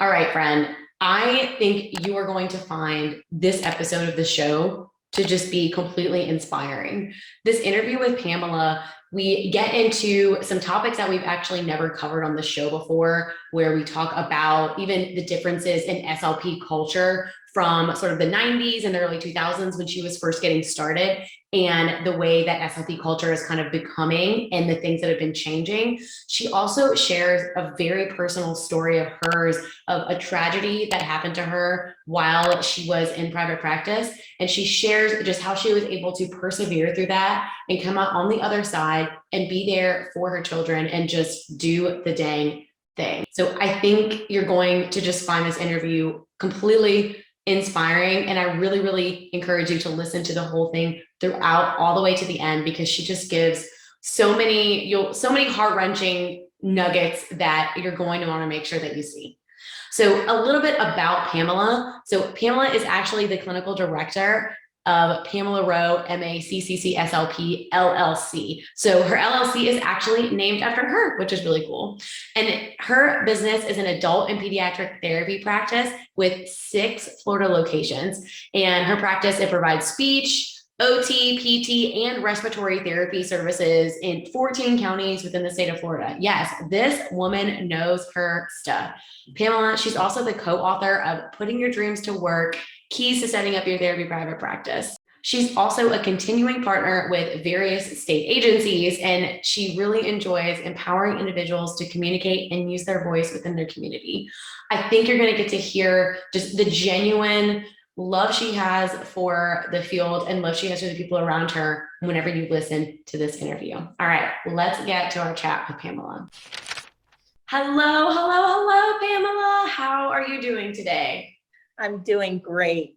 All right, friend. I think you are going to find this episode of the show to just be completely inspiring. This interview with Pamela, we get into some topics that we've actually never covered on the show before, where we talk about even the differences in SLP culture from sort of the 90s and the early 2000s when she was first getting started, and the way that SLP culture is kind of becoming and the things that have been changing. She also shares a very personal story of hers of a tragedy that happened to her while she was in private practice. And she shares just how she was able to persevere through that and come out on the other side and be there for her children and just do the dang thing. So I think you're going to just find this interview completely inspiring. And I really, really encourage you to listen to the whole thing throughout all the way to the end, because she just gives so many heart-wrenching nuggets that you're going to want to make sure that you see. So a little bit about Pamela. So Pamela is actually the clinical director of Pamela Rowe MA CCC-SLP LLC. So her LLC is actually named after her, which is really cool. And her business is an adult and pediatric therapy practice with 6 Florida locations. And her practice, it provides speech, OT, PT, and respiratory therapy services in 14 counties within the state of Florida. Yes, this woman knows her stuff. Pamela, she's also the co-author of Putting Your Dreams to Work, Keys to Setting Up Your Therapy Private Practice. She's also a continuing partner with various state agencies, and she really enjoys empowering individuals to communicate and use their voice within their community. I think you're going to get to hear just the genuine love she has for the field and love she has for the people around her whenever you listen to this interview. All right, let's get to our chat with Pamela. Hello, Pamela. How are you doing today? I'm doing great.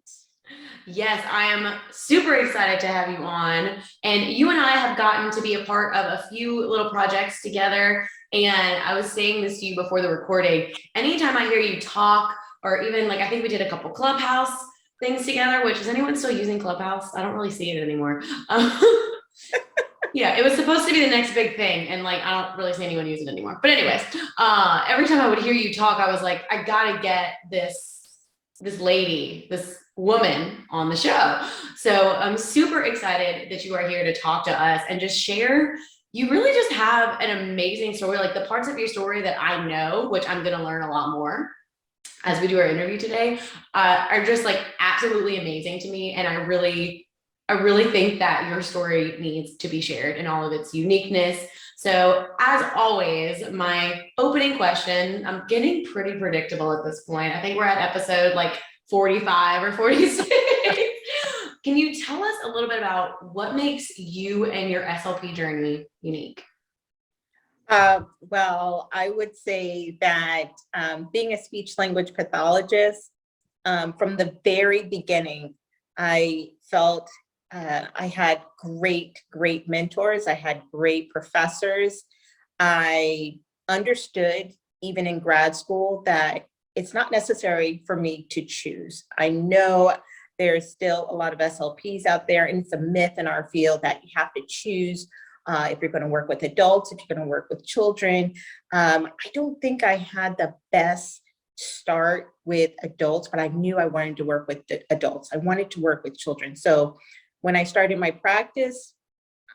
Yes, I am super excited to have you on. And you and I have gotten to be a part of a few little projects together. And I was saying this to you before the recording. Anytime I hear you talk, or even like I think we did a couple Clubhouse things together, which is anyone still using Clubhouse? I don't really see it anymore. Yeah, it was supposed to be the next big thing, and like I don't really see anyone use it anymore. But anyways, every time I would hear you talk, I was like, I gotta get this woman on the show. So I'm super excited that you are here to talk to us and just share. You really just have an amazing story. Like the parts of your story that I know, which I'm gonna learn a lot more as we do our interview today, are just like absolutely amazing to me. And I really think that your story needs to be shared in all of its uniqueness. So as always, my opening question, I'm getting pretty predictable at this point. I think we're at episode like 45 or 46. Can you tell us a little bit about what makes you and your SLP journey unique? Well, I would say that being a speech language pathologist, from the very beginning, I felt I had great mentors. I had great professors. I understood, even in grad school, that it's not necessary for me to choose. I know there's still a lot of SLPs out there, and it's a myth in our field that you have to choose if you're going to work with adults, if you're going to work with children. I don't think I had the best start with adults, but I knew I wanted to work with adults. I wanted to work with children. So when I started my practice,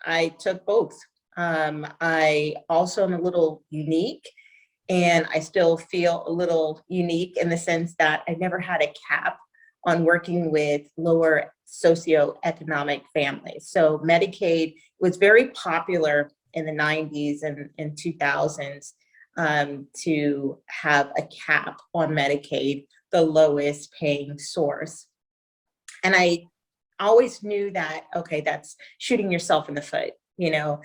I took both. I also am a little unique, and I still feel a little unique in the sense that I never had a cap on working with lower socioeconomic families. So Medicaid was very popular in the 90s and 2000s to have a cap on Medicaid, the lowest paying source. And I always knew that, okay, that's shooting yourself in the foot. You know,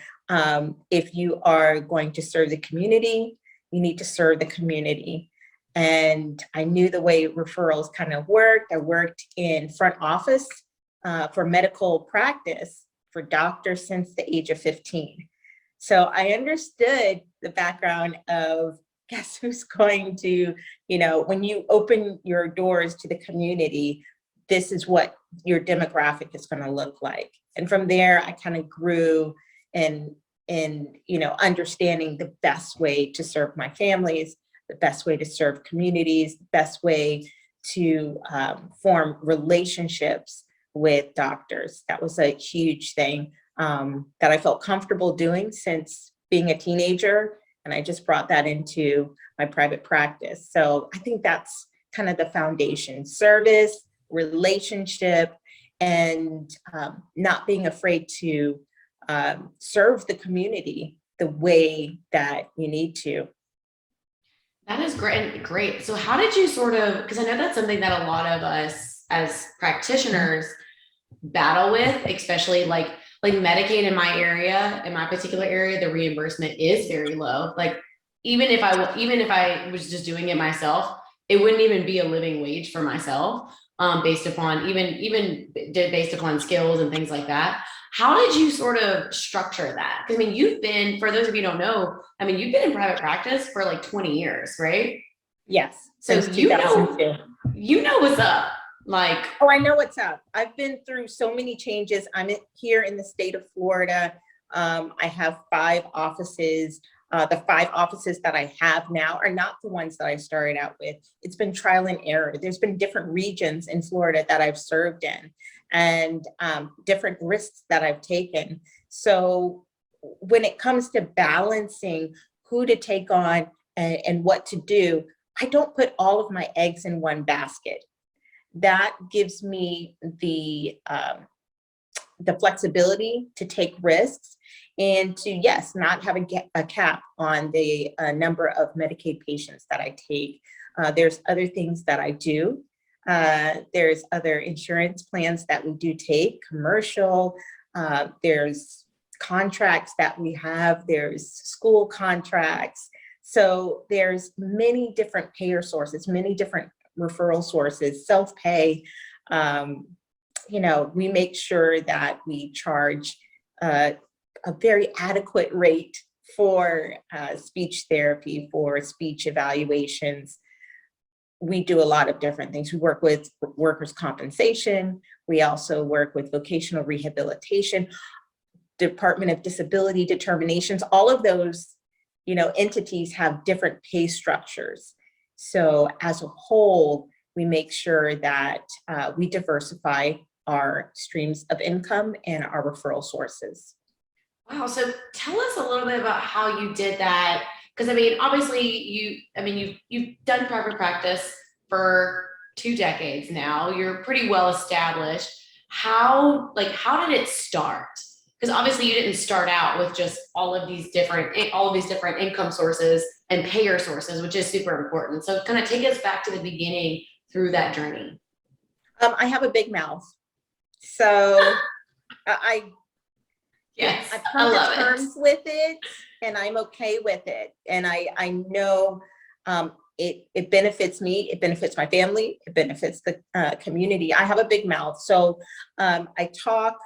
if you are going to serve the community, you need to serve the community. And I knew the way referrals kind of worked. I worked in front office for medical practice for doctors since the age of 15. So I understood the background of guess who's going to, you know, when you open your doors to the community, this is what your demographic is going to look like. And from there, I kind of grew in, you know, understanding the best way to serve my families, the best way to serve communities, the best way to form relationships with doctors. That was a huge thing that I felt comfortable doing since being a teenager. And I just brought that into my private practice. So I think that's kind of the foundation: service, relationship, and not being afraid to serve the community the way that you need to. That is great. Great. So how did you sort of, because I know that's something that a lot of us as practitioners battle with, especially like Medicaid in my area, in my particular area, the reimbursement is very low. Like even if I was just doing it myself, it wouldn't even be a living wage for myself, based upon based upon skills and things like that. How did you sort of structure that? Because I mean, you've been, for those of you who don't know, I mean, you've been in private practice for like 20 years, right? Yes. So Since 2002. You know what's up. Like, oh, I know what's up. I've been through so many changes. I'm here in the state of Florida. I have 5 offices. The 5 offices that I have now are not the ones that I started out with. It's been trial and error. There's been different regions in Florida that I've served in, and different risks that I've taken. So when it comes to balancing who to take on and what to do, I don't put all of my eggs in one basket. That gives me the flexibility to take risks and to, yes, not have a cap on the number of Medicaid patients that I take. There's other things that I do. There's other insurance plans that we do take, commercial. There's contracts that we have. There's school contracts. So there's many different payer sources, many different referral sources, self-pay. We make sure that we charge a very adequate rate for speech therapy, for speech evaluations. We do a lot of different things. We work with workers' compensation. We also work with vocational rehabilitation, Department of Disability Determinations. All of those, entities have different pay structures. So as a whole, we make sure that we diversify our streams of income and our referral sources. wow. So tell us a little bit about how you did that. Because I mean, obviously you've done private practice for 2 decades now. You're pretty well established. How did it start? Because obviously you didn't start out with just all of these different income sources and payer sources, which is super important. So kind of take us back to the beginning through that journey. I have a big mouth, so Yes, I've come to terms with it, and I'm okay with it. And I know it benefits me, it benefits my family, it benefits the community. I have a big mouth, so I talk,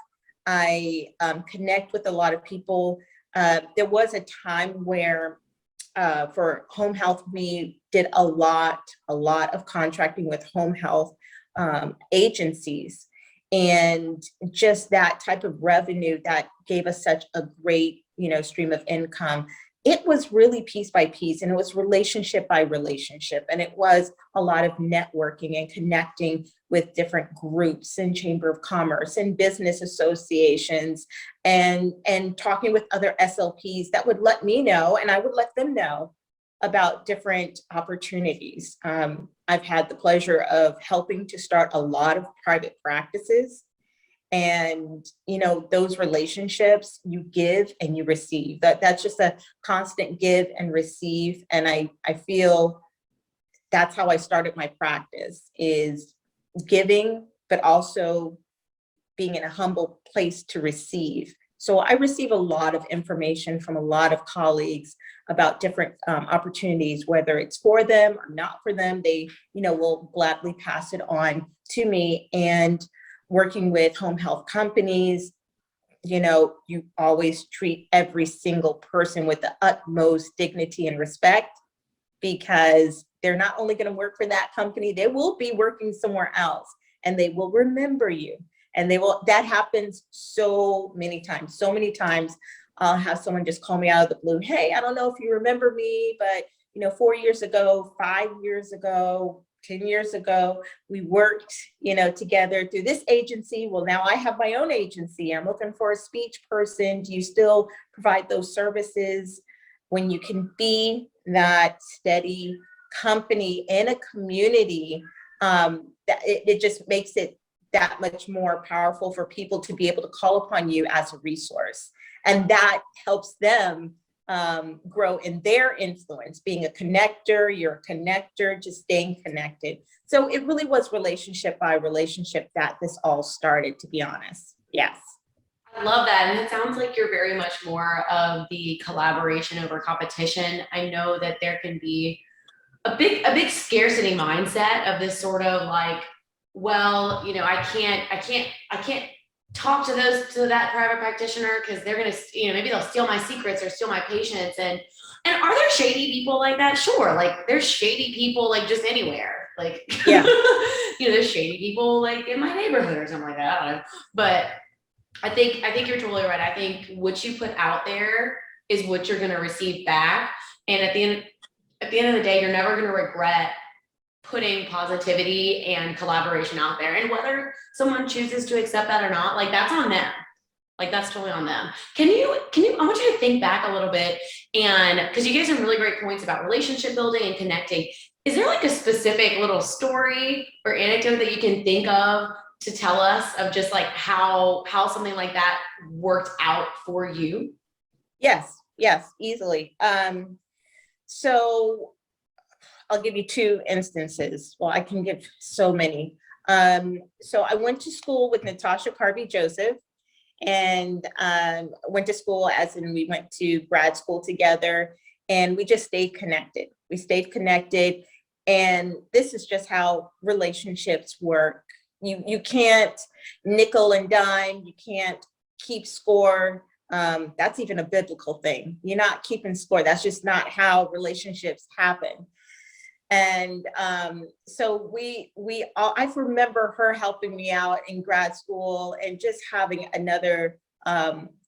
I connect with a lot of people. There was a time where for home health, we did a lot of contracting with home health agencies. And just that type of revenue that gave us such a great, stream of income. It was really piece by piece, and it was relationship by relationship. And it was a lot of networking and connecting with different groups and Chamber of Commerce and business associations, and talking with other SLPs that would let me know, and I would let them know about different opportunities. I've had the pleasure of helping to start a lot of private practices. And, those relationships, you give and you receive. That's just a constant give and receive. And I feel that's how I started my practice, is giving, but also being in a humble place to receive. So I receive a lot of information from a lot of colleagues about different opportunities, whether it's for them or not for them. They, will gladly pass it on to me. And working with home health companies, you always treat every single person with the utmost dignity and respect, because they're not only going to work for that company, they will be working somewhere else, and they will remember you. And that happens so many times. I'll have someone just call me out of the blue. Hey, I don't know if you remember me, but 4 years ago, 5 years ago, 10 years ago, we worked, together through this agency. Well, now I have my own agency. I'm looking for a speech person. Do you still provide those services? When you can be that steady company in a community, that it just makes it that much more powerful for people to be able to call upon you as a resource. And that helps them grow in their influence, being a connector, you're a connector, just staying connected. So it really was relationship by relationship that this all started, to be honest. Yes. I love that. And it sounds like you're very much more of the collaboration over competition. I know that there can be a big scarcity mindset of this sort of like, well, I can't talk to that private practitioner because they're going to, maybe they'll steal my secrets or steal my patients. And are there shady people like that? Sure. Like there's shady people like just anywhere. Like, yeah, there's shady people like in my neighborhood or something like that. I don't know. But I think you're totally right. I think what you put out there is what you're going to receive back. And at the end of the day, you're never going to regret putting positivity and collaboration out there. And whether someone chooses to accept that or not, like that's on them. Like that's totally on them. Can you, I want you to think back a little bit, and because you gave some really great points about relationship building and connecting. Is there like a specific little story or anecdote that you can think of to tell us of just like how something like that worked out for you? Yes, easily. So I'll give you two instances. Well, I can give so many. So I went to school with Natasha Carby Joseph, and went to school as in we went to grad school together, and we just stayed connected. We stayed connected, and this is just how relationships work. You can't nickel and dime. You can't keep score. That's even a biblical thing. You're not keeping score. That's just not how relationships happen. And so I remember her helping me out in grad school, and just having another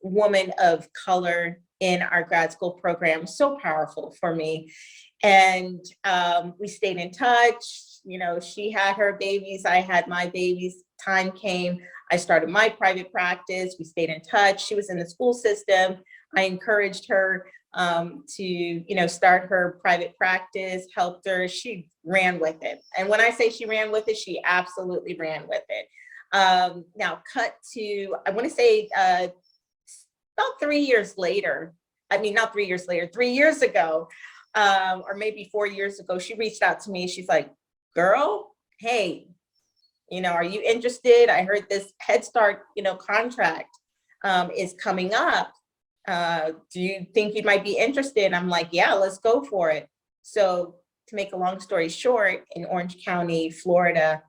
woman of color in our grad school program, so powerful for me. And we stayed in touch. She had her babies, I had my babies. Time came, I started my private practice. We stayed in touch. She was in the school system. I encouraged her to start her private practice, helped her. She ran with it. And when I say she ran with it, she absolutely ran with it. Now cut to, I want to say about 3 years later, not 3 years later, 3 years ago, or maybe 4 years ago, she reached out to me. She's like, girl, hey, are you interested? I heard this Head Start, contract is coming up. Do you think you might be interested? I'm like, yeah, let's go for it. So to make a long story short, in Orange County, Florida,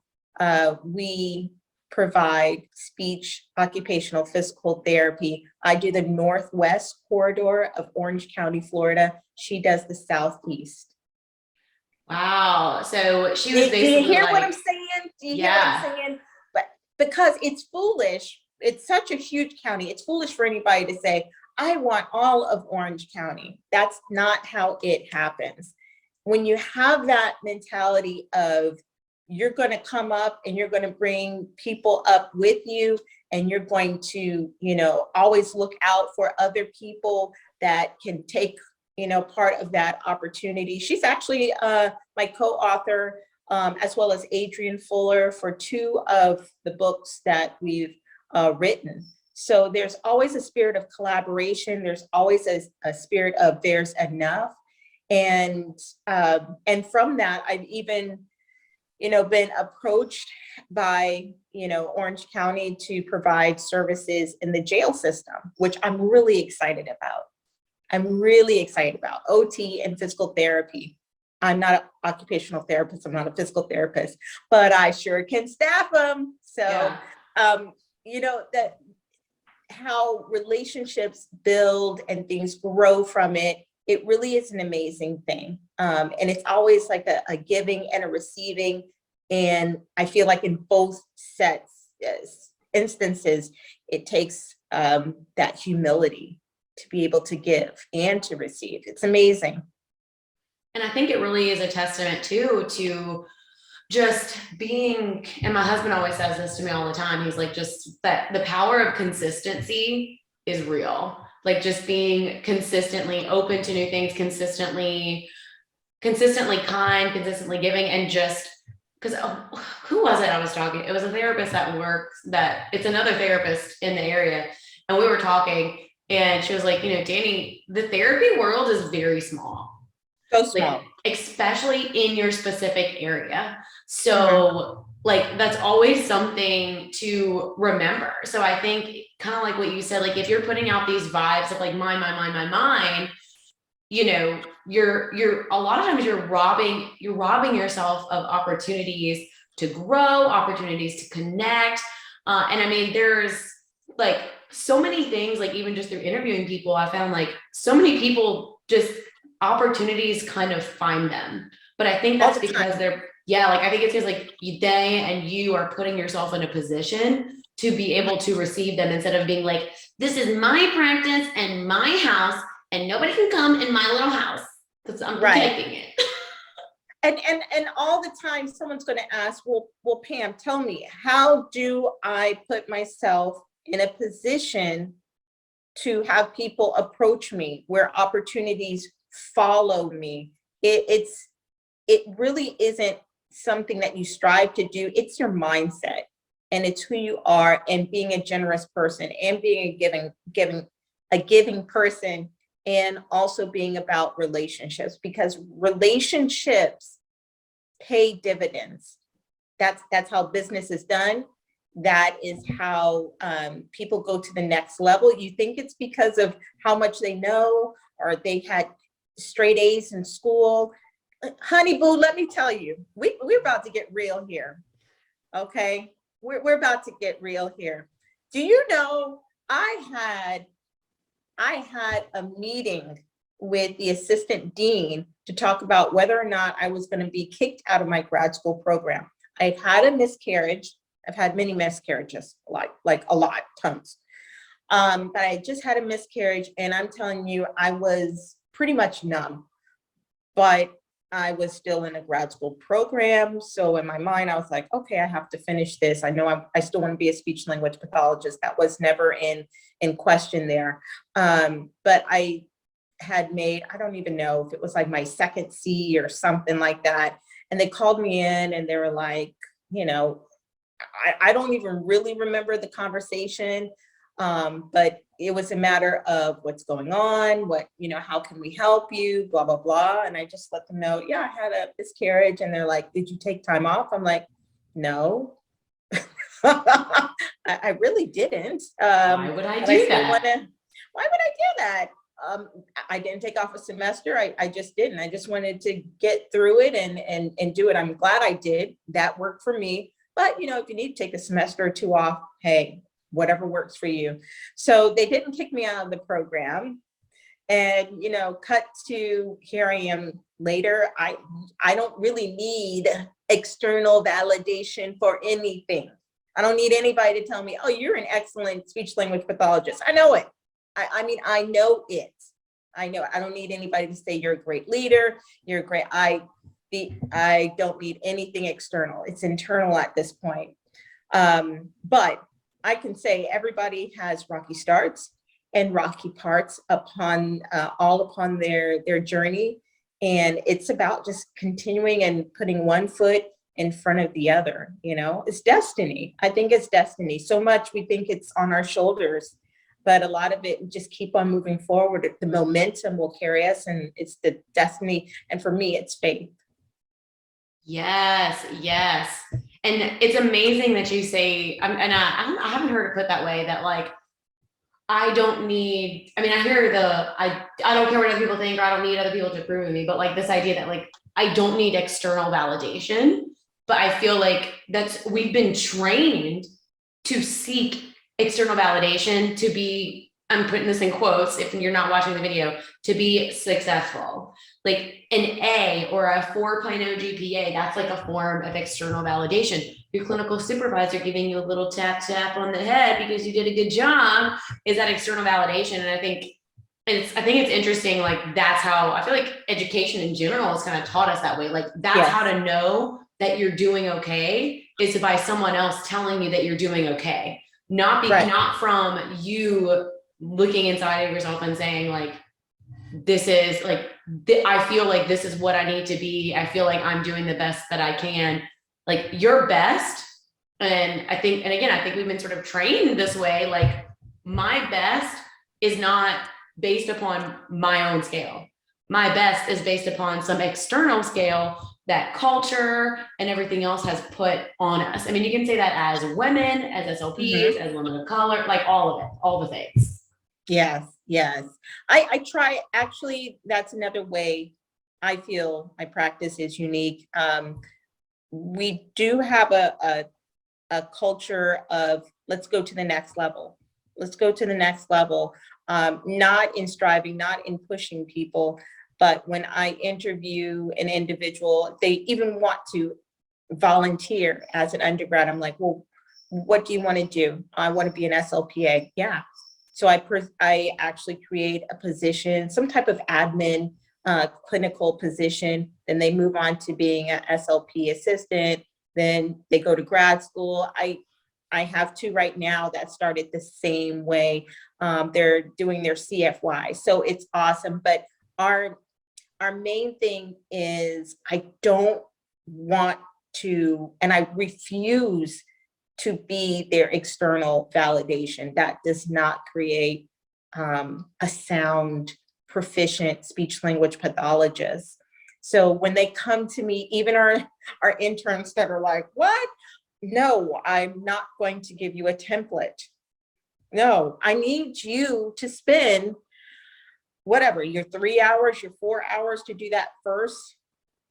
we provide speech, occupational, physical therapy. I do the northwest corridor of Orange County, Florida. She does the southeast. Wow. So she was basically, do you hear like, what I'm saying? Do you hear what I'm saying? But because it's foolish, it's such a huge county. It's foolish for anybody to say, I want all of Orange County. That's not how it happens. When you have that mentality of you're going to come up and you're going to bring people up with you, and you're going to, always look out for other people that can take, part of that opportunity. She's actually my co-author, as well as Adrian Fuller, for 2 of the books that we've written. So there's always a spirit of collaboration. There's always a spirit of there's enough. And from that, I've even, been approached by, Orange County to provide services in the jail system, which I'm really excited about. OT and physical therapy. I'm not an occupational therapist. I'm not a physical therapist, but I sure can staff them. So, that how relationships build and things grow from it, it really is an amazing thing. And it's always like a giving and a receiving. And I feel like in both instances, it takes that humility to be able to give and to receive. It's amazing. And I think it really is a testament too, to just being, and my husband always says this to me all the time. He's like, just that the power of consistency is real. Like just being consistently open to new things, consistently kind, consistently giving, and just because who was it I was talking? It was a therapist that works that it's another therapist in the area. And we were talking and she was like, you know, Danny, the therapy world is very small. So small. Like, especially in your specific area. So like, that's always something to remember. So I think kind of like what you said, like if you're putting out these vibes of like mine, you know, you're a lot of times you're robbing yourself of opportunities to grow, opportunities to connect. And I mean, there's like so many things, like even just through interviewing people, I found like so many people just opportunities kind of find them. But I think that's because like I think it's because like they and you are putting yourself in a position to be able to receive them instead of being like, this is my practice and my house and nobody can come in my little house because I'm protecting it. And all the time someone's going to ask, well, Pam, tell me, how do I put myself in a position to have people approach me where opportunities follow me? It really isn't something that you strive to do. It's your mindset and it's who you are, and being a generous person and being a giving person, and also being about relationships, because relationships pay dividends. That's how business is done. That is how people go to the next level. You think it's because of how much they know or they had straight A's in school. Honey boo, let me tell you, we're about to get real here. Okay, we're about to get real here. Do you know I had a meeting with the assistant dean to talk about whether or not I was going to be kicked out of my grad school program. I had a miscarriage. I've had many miscarriages, like a lot, tons. But I just had a miscarriage, and I'm telling you, I was pretty much numb, but I was still in a grad school program. So in my mind, I was like, okay, I have to finish this. I know I still want to be a speech language pathologist. That was never in question there. But I had made, I don't even know if it was like my second C or something like that. And they called me in and they were like, you know, I don't even really remember the conversation, but it was a matter of what's going on, how can we help you, blah, blah, blah. And I just let them know, yeah, I had a miscarriage. And they're like, did you take time off? I'm like, no, I really didn't. Why would I do that? Why would I do that? I didn't take off a semester. I just didn't. I just wanted to get through it and do it. I'm glad I did. That worked for me. But, if you need to take a semester or two off, hey, whatever works for you. So they didn't kick me out of the program. And, cut to here I am later. I don't really need external validation for anything. I don't need anybody to tell me, oh, you're an excellent speech language pathologist. I know it. I mean, I know it. I know it. I don't need anybody to say you're a great leader. You're great. I don't need anything external. It's internal at this point. But I can say everybody has rocky starts and rocky parts upon their journey. And it's about just continuing and putting one foot in front of the other. It's destiny. I think it's destiny. So much we think it's on our shoulders, but a lot of it, we just keep on moving forward. The momentum will carry us, and it's the destiny. And for me, it's faith. Yes. And it's amazing that you say, I haven't heard it put that way, that like, I don't need, I hear I don't care what other people think, or I don't need other people to approve of me, but like this idea that like, I don't need external validation, but I feel like we've been trained to seek external validation to be, I'm putting this in quotes if you're not watching the video, to be successful. Like an A or a 4.0 GPA, that's like a form of external validation. Your clinical supervisor giving you a little tap on the head because you did a good job is that external validation. And I think I think it's interesting, like that's how I feel like education in general has kind of taught us that way. Like that's Yes. how to know that you're doing okay is by someone else telling you that you're doing okay. Right. Not from you looking inside of yourself and saying like, this is like, I feel like this is what I need to be. I feel like I'm doing the best that I can. Like your best. And I think, and again, I think we've been sort of trained this way. Like my best is not based upon my own scale. My best is based upon some external scale that culture and everything else has put on us. I mean, you can say that as women, as SLPs, as women of color, like all of it, all the things. Yes, yes. I try, actually, that's another way I feel my practice is unique. We do have a culture of let's go to the next level. Let's go to the next level. Not in striving, not in pushing people, but when I interview an individual, they even want to volunteer as an undergrad. I'm like, well, what do you want to do? I want to be an SLPA. Yeah. So I actually create a position, some type of admin clinical position. Then they move on to being an SLP assistant. Then they go to grad school. I have two right now that started the same way. They're doing their CFY. So it's awesome. But our main thing is I don't want to, and I refuse to be their external validation. That does not create a sound, proficient speech language pathologist. So when they come to me, even our interns that are like, what? No, I'm not going to give you a template. No, I need you to spend whatever, your 3 hours, your 4 hours to do that first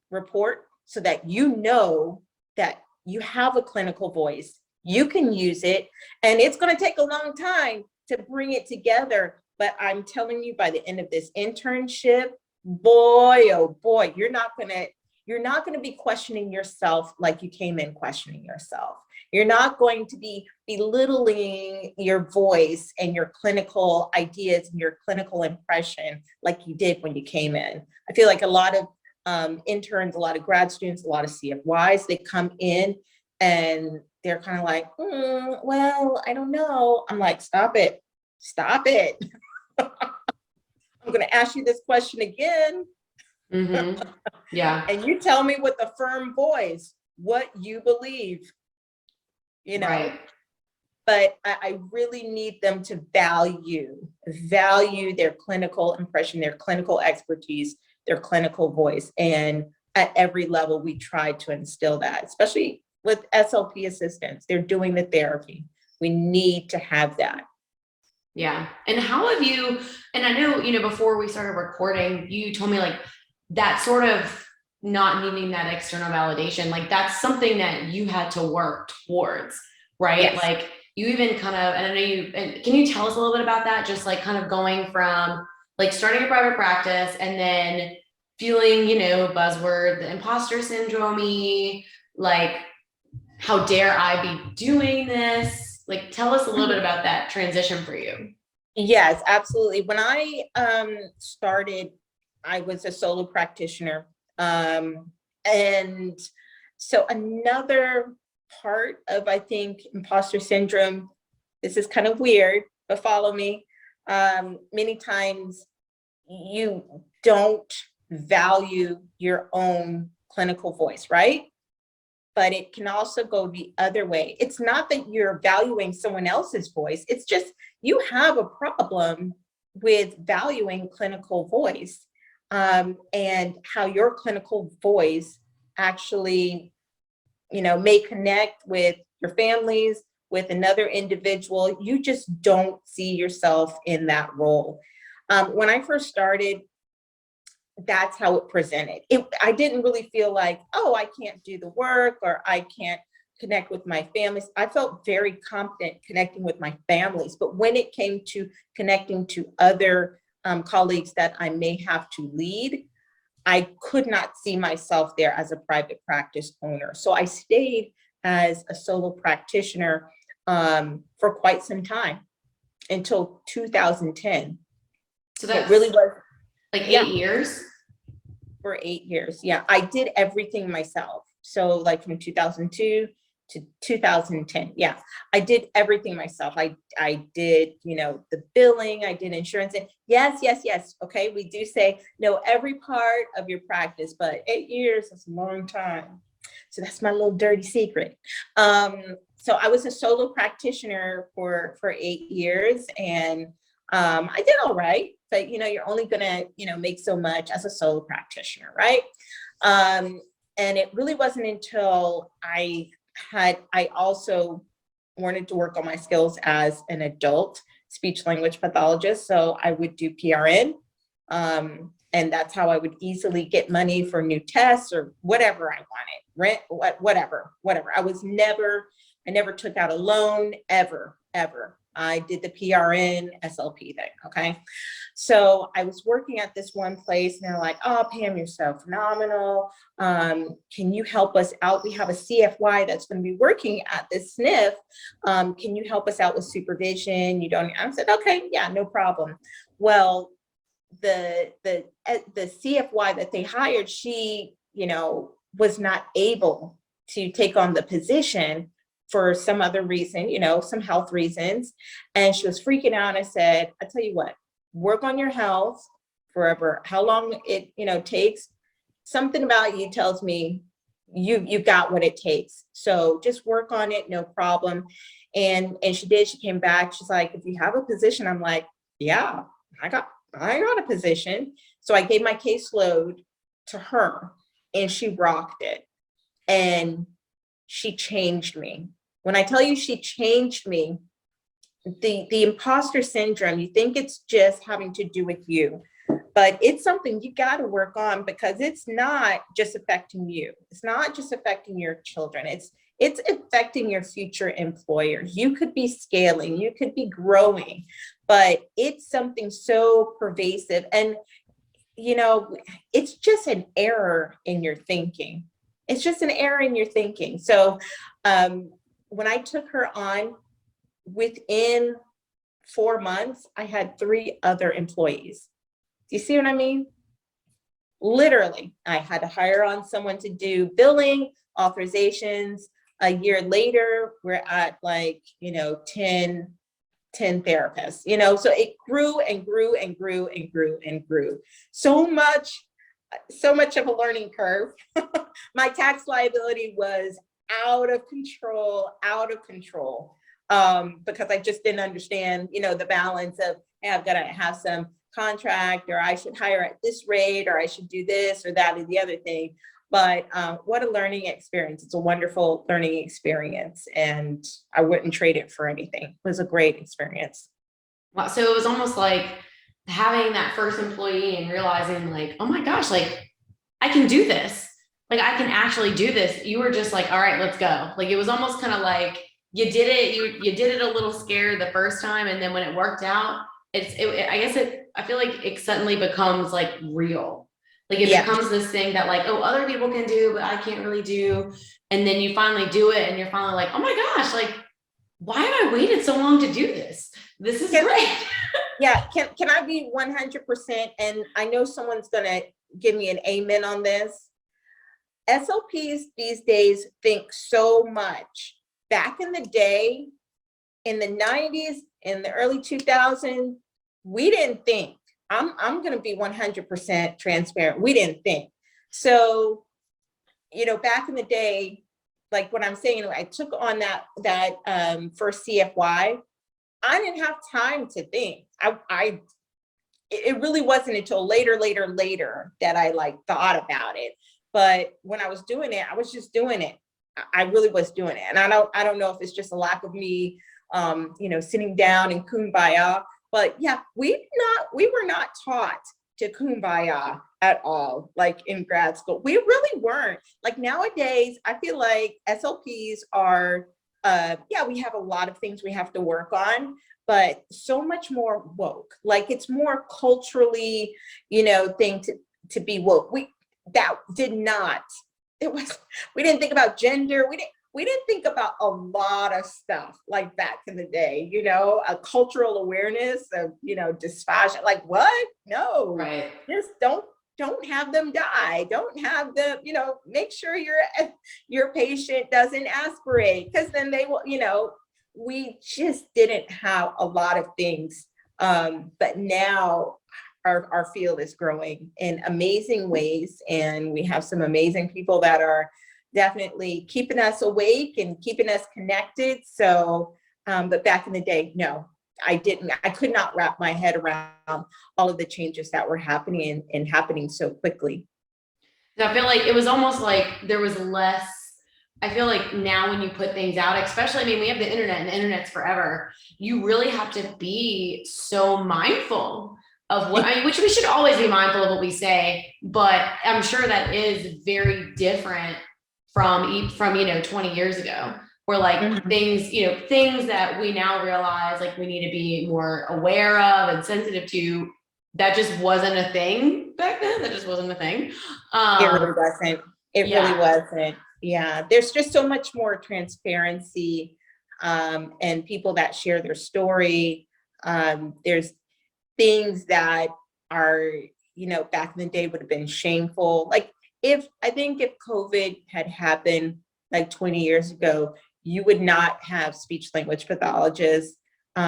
report so that you know that you have a clinical voice. You can use it, and it's going to take a long time to bring it together. But I'm telling you, by the end of this internship, boy, oh boy, you're not going to be questioning yourself like you came in questioning yourself. You're not going to be belittling your voice and your clinical ideas and your clinical impression like you did when you came in. I feel like a lot of interns, a lot of grad students, a lot of CFYs, they come in and they're kind of like, well, I don't know. I'm like, stop it. Stop it. I'm going to ask you this question again. Mm-hmm. Yeah. And you tell me with a firm voice what you believe, you know. Right. But I really need them to value their clinical impression, their clinical expertise, their clinical voice. And at every level, we try to instill that, especially with SLP assistants. They're doing the therapy. We need to have that. Yeah. And how have you, and I know, before we started recording, you told me like that sort of not needing that external validation, like that's something that you had to work towards, right? Yes. Like you even kind of, and I know and can you tell us a little bit about that? Just like kind of going from like starting a private practice and then feeling, buzzword, the imposter syndrome, like, how dare I be doing this? Like, tell us a little bit about that transition for you. Yes, absolutely. When I started, I was a solo practitioner. And so another part of, I think, imposter syndrome, this is kind of weird, but follow me. Many times you don't value your own clinical voice, right? But it can also go the other way. It's not that you're valuing someone else's voice. It's just you have a problem with valuing clinical voice, and how your clinical voice actually, may connect with your families, with another individual. You just don't see yourself in that role. When I first started, that's how it presented. I didn't really feel like, oh, I can't do the work or I can't connect with my families. I felt very confident connecting with my families. But when it came to connecting to other colleagues that I may have to lead, I could not see myself there as a private practice owner. So I stayed as a solo practitioner for quite some time until 2010. So It that's really was. like 8 Yeah. years. For 8 years. Yeah, I did everything myself. So like from 2002 to 2010. Yeah, I did everything myself. I did, the billing, I did insurance. And yes, yes, yes. Okay, we do say no every part of your practice, but 8 years is a long time. So that's my little dirty secret. So I was a solo practitioner for 8 years, and I did all right, but you're only gonna make so much as a solo practitioner, right? And it really wasn't until I also wanted to work on my skills as an adult speech language pathologist. So I would do PRN, and that's how I would easily get money for new tests or whatever I wanted, rent, whatever. I never took out a loan ever. I did the PRN SLP thing. Okay. So I was working at this one place, and they're like, "Oh, Pam, you're so phenomenal. Can you help us out? We have a CFY that's going to be working at this SNF. Can you help us out with supervision? You don't." I said, "Okay, yeah, no problem." Well, the CFY that they hired, she, was not able to take on the position for some other reason, some health reasons. And she was freaking out. I said, "I tell you what, work on your health forever. How long it, takes. Something about you tells me you got what it takes. So just work on it, no problem." And she did. She came back. She's like, "If you have a position," I'm like, "Yeah, I got a position." So I gave my caseload to her, and she rocked it. And she changed me. When I tell you she changed me, the imposter syndrome, you think it's just having to do with you, but it's something you got to work on, because it's not just affecting you. It's not just affecting your children. It's affecting your future employers. You could be scaling, you could be growing, but it's something so pervasive. And, it's just an error in your thinking. It's just an error in your thinking. So when I took her on, within 4 months, I had 3 other employees. Do you see what I mean? Literally, I had to hire on someone to do billing, authorizations. A year later, we're at 10 therapists, so it grew and grew and grew and grew and grew. So much of a learning curve. My tax liability was out of control, because I just didn't understand, the balance of, hey, I've got to have some contract, or I should hire at this rate, or I should do this or that or the other thing. But what a learning experience. It's a wonderful learning experience, and I wouldn't trade it for anything. It was a great experience. Wow. So it was almost like having that first employee and realizing like, oh my gosh, like I can do this. Like I can actually do this. You were just like, all right, let's go. Like it was almost kind of like you did it. You did it a little scared the first time, and then when it worked out, I feel like it suddenly becomes like real. Like it becomes this thing that like, oh, other people can do, but I can't really do. And then you finally do it, and you're finally like, oh my gosh, like why have I waited so long to do this? This is great. Yeah, can I be 100%? And I know someone's gonna give me an amen on this. SLPs these days think so much. Back in the day, in the 90s, in the early 2000s, we didn't think. I'm gonna be 100% transparent. We didn't think. So, back in the day, like what I'm saying, I took on that first CFY. I didn't have time to think. It really wasn't until later that I thought about it. But when I was doing it, I was just doing it. I really was doing it. And I don't know if it's just a lack of me, sitting down and kumbaya, but yeah, we were not taught to kumbaya at all, like in grad school. We really weren't. Like nowadays, I feel like SLPs are, we have a lot of things we have to work on, but so much more woke. Like it's more culturally, thing to be woke. We didn't think about gender. we didn't think about a lot of stuff like back in the day, a cultural awareness of, dysphagia, like what? No, Right. just don't have them die. Don't have them, make sure your patient doesn't aspirate, because then they will, we just didn't have a lot of things. But now our field is growing in amazing ways, and we have some amazing people that are definitely keeping us awake and keeping us connected. So, but back in the day, no, I could not wrap my head around all of the changes that were happening and happening so quickly. I feel like it was almost like there was less. I feel like now when you put things out, especially, I mean, we have the internet and the internet's forever. You really have to be so mindful of what, I mean, which we should always be mindful of what we say, but I'm sure that is very different from 20 years ago, where like things that we now realize like we need to be more aware of and sensitive to, that just wasn't a thing back then. That just wasn't a thing. It really wasn't. Really wasn't. Yeah. There's just so much more transparency, and people that share their story. There's things that are, back in the day would have been shameful. Like I think if COVID had happened like 20 years ago, you would not have speech language pathologists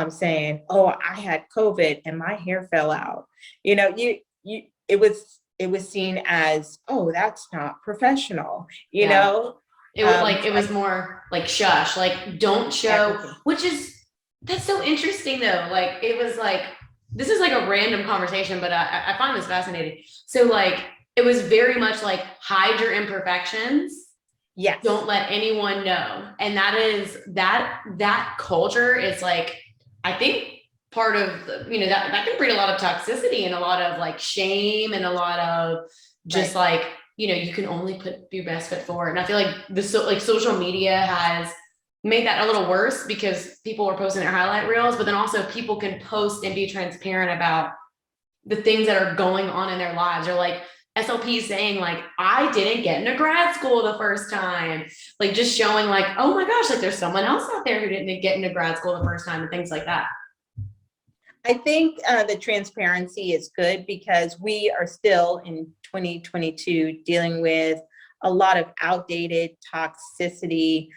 saying, "Oh, I had COVID and my hair fell out." It was seen as, "Oh, that's not professional," you know? It was more like shush, like don't show, everything. That's so interesting though. Like it was like, this is like a random conversation, but I find this fascinating. So like, it was very much like hide your imperfections. Yes. Don't let anyone know. And that culture is like, I think part of, that can breed a lot of toxicity and a lot of like shame and a lot of just like, you can only put your best foot forward. And I feel like social media has made that a little worse, because people were posting their highlight reels, but then also people can post and be transparent about the things that are going on in their lives, or like SLP saying like, I didn't get into grad school the first time, like just showing like, oh my gosh, like there's someone else out there who didn't get into grad school the first time, and things like that. I think the transparency is good, because we are still in 2022 dealing with a lot of outdated toxicity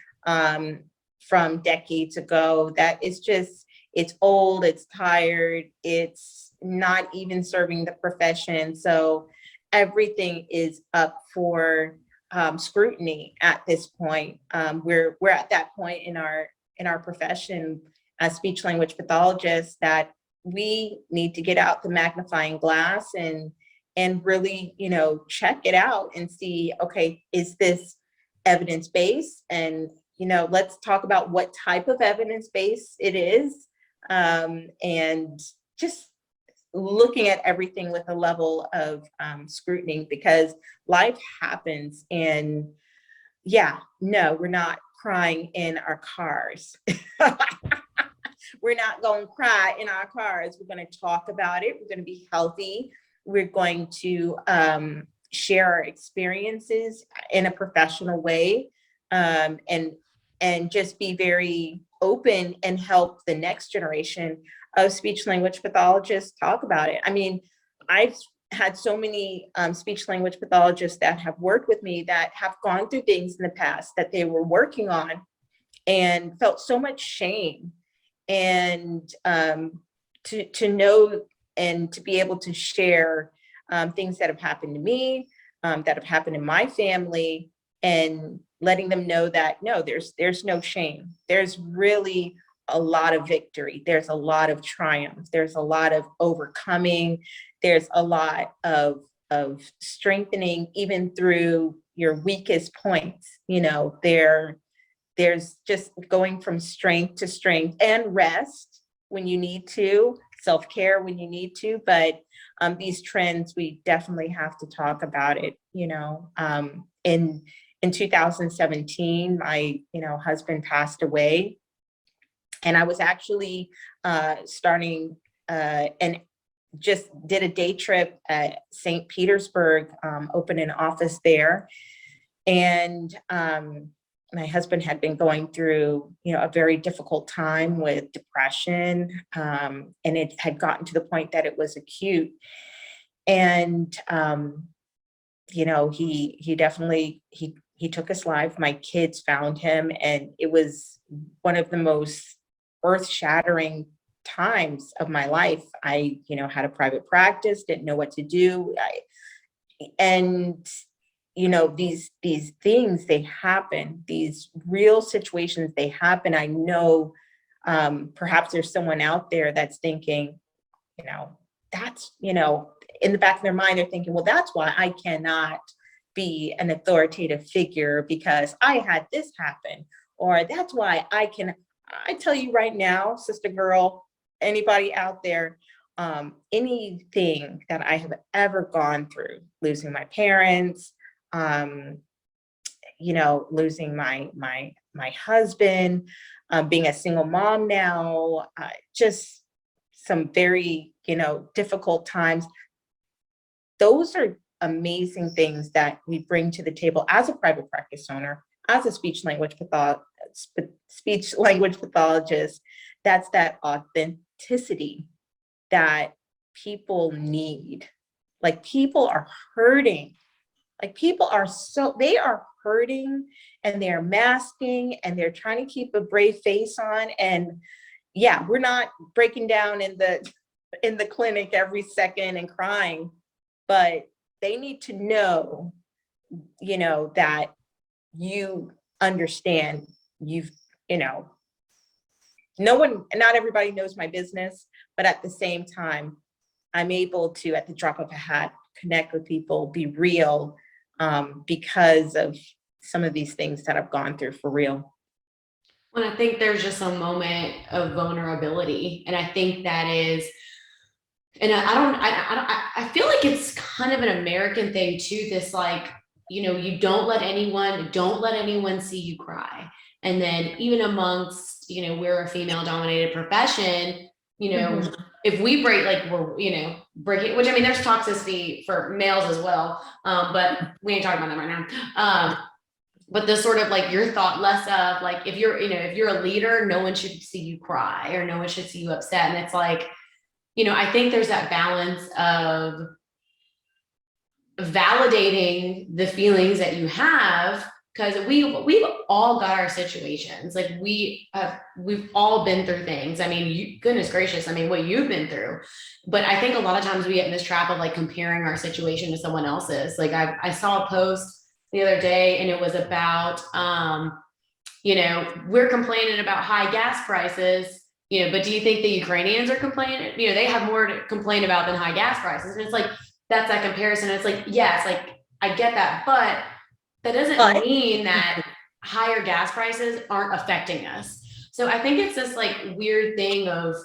from decades ago that is just, it's old, it's tired, it's not even serving the profession. So everything is up for scrutiny at this point. We're at that point in our profession as speech language pathologists that we need to get out the magnifying glass and really, check it out and see, okay, is this evidence-based? And, let's talk about what type of evidence-based it is. And just looking at everything with a level of scrutiny, because life happens. And no, we're not crying in our cars. We're not going to cry in our cars. We're going to talk about it. We're going to be healthy. We're going to share our experiences in a professional way, and just be very open and help the next generation of speech language pathologists talk about it. I mean, I've had so many speech language pathologists that have worked with me that have gone through things in the past that they were working on and felt so much shame. And to know and to be able to share things that have happened to me, that have happened in my family, and letting them know that no, there's no shame. There's really a lot of victory. There's a lot of triumph. There's a lot of overcoming. There's a lot of strengthening even through your weakest points. There's just going from strength to strength, and rest when you need to, self-care when you need to. But these trends, we definitely have to talk about it. In 2017, my husband passed away, and I was actually starting and just did a day trip at St. Petersburg, opened an office there, and my husband had been going through, a very difficult time with depression. And it had gotten to the point that it was acute. And, he definitely, he took his life. My kids found him, and it was one of the most earth-shattering times of my life. I, had a private practice, didn't know what to do. These things, they happen, these real situations, they happen. I know, perhaps there's someone out there that's thinking, that's, in the back of their mind, they're thinking, well, that's why I cannot be an authoritative figure, because I had this happen, or that's why I tell you right now, sister girl, anybody out there, anything that I have ever gone through, losing my parents, losing my husband, being a single mom now, just some very, difficult times. Those are amazing things that we bring to the table as a private practice owner, as a speech language pathologist. That's that authenticity that people need. Like, people are hurting. Like, they are hurting, and they're masking, and they're trying to keep a brave face on. And yeah, we're not breaking down in the clinic every second and crying, but they need to know, that you understand. Not everybody knows my business, but at the same time, I'm able to, at the drop of a hat, connect with people, be real, because of some of these things that I've gone through for real. Well, I think there's just a moment of vulnerability. And I think that is, and I feel like it's kind of an American thing too, this like, you don't let anyone see you cry. And then even amongst, we're a female dominated profession, Mm-hmm. if we break, like we're, breaking, which I mean, there's toxicity for males as well. But we ain't talking about that right now. But the sort of like your thought less of like, if you're a leader, no one should see you cry, or no one should see you upset. And it's like, I think there's that balance of validating the feelings that you have, because we've all got our situations. Like, we've all been through things. I mean, goodness gracious, I mean, what you've been through. But I think a lot of times we get in this trap of like comparing our situation to someone else's. Like, I saw a post the other day, and it was about, we're complaining about high gas prices, but do you think the Ukrainians are complaining? They have more to complain about than high gas prices. And it's like, that's that comparison. It's like, yeah, it's like, I get that, but that doesn't mean that higher gas prices aren't affecting us. So I think it's this like weird thing of